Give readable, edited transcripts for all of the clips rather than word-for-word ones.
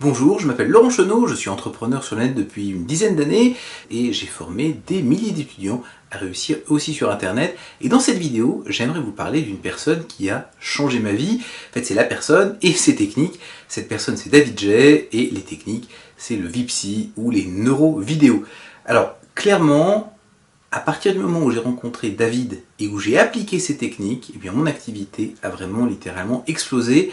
Bonjour, je m'appelle Laurent Chenot, je suis entrepreneur sur le net depuis une dizaine d'années et j'ai formé des milliers d'étudiants à réussir aussi sur internet. Et dans cette vidéo, j'aimerais vous parler d'une personne qui a changé ma vie. En fait, c'est la personne et ses techniques. Cette personne, c'est David Jay et les techniques, c'est le Vipsy ou les neurovidéos. Alors, clairement, à partir du moment où j'ai rencontré David et où j'ai appliqué ces techniques, eh bien mon activité a vraiment littéralement explosé.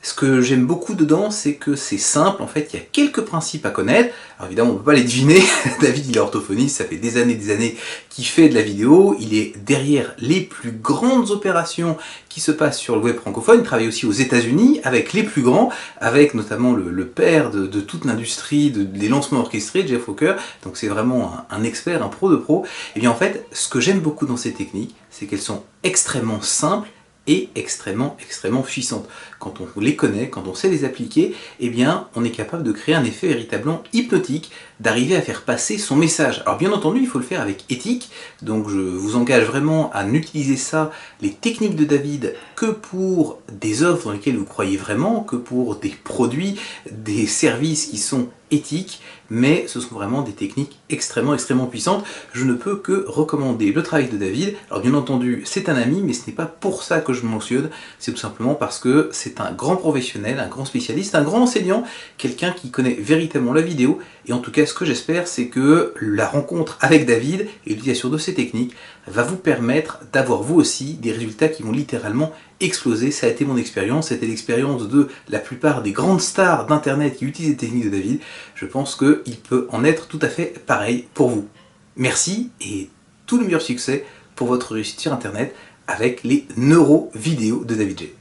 Ce que j'aime beaucoup dedans, c'est que c'est simple, en fait, il y a quelques principes à connaître. Alors évidemment, on ne peut pas les deviner. David, il est orthophoniste, ça fait des années qu'il fait de la vidéo. Il est derrière les plus grandes opérations qui se passent sur le web francophone. Il travaille aussi aux États-Unis avec les plus grands, avec notamment le père de toute l'industrie des lancements orchestrés, Jeff Walker. Donc c'est vraiment un expert, un pro de pro. Et bien en fait, ce que j'aime beaucoup dans ces techniques, c'est qu'elles sont extrêmement simples et extrêmement puissantes. Quand on les connaît, quand on sait les appliquer, eh bien, on est capable de créer un effet véritablement hypnotique, d'arriver à faire passer son message. Alors bien entendu, il faut le faire avec éthique, donc je vous engage vraiment à n'utiliser ça, les techniques de David, que pour des offres dans lesquelles vous croyez vraiment, que pour des produits, des services qui sont éthiques, mais ce sont vraiment des techniques extrêmement puissantes. Je ne peux que recommander le travail de David. Alors bien entendu, c'est un ami, mais ce n'est pas pour ça que je le mentionne, c'est tout simplement parce que c'est un grand professionnel, un grand spécialiste, un grand enseignant, quelqu'un qui connaît véritablement la vidéo. Et en tout cas, ce que j'espère, c'est que la rencontre avec David et l'utilisation de ces techniques va vous permettre d'avoir vous aussi des résultats qui vont littéralement exploser. Ça a été mon expérience, c'était l'expérience de la plupart des grandes stars d'internet qui utilisent les techniques de David. Je pense qu'il peut en être tout à fait pareil pour vous. Merci et tout le meilleur succès pour votre réussite sur internet avec les neurovidéos de David Jay.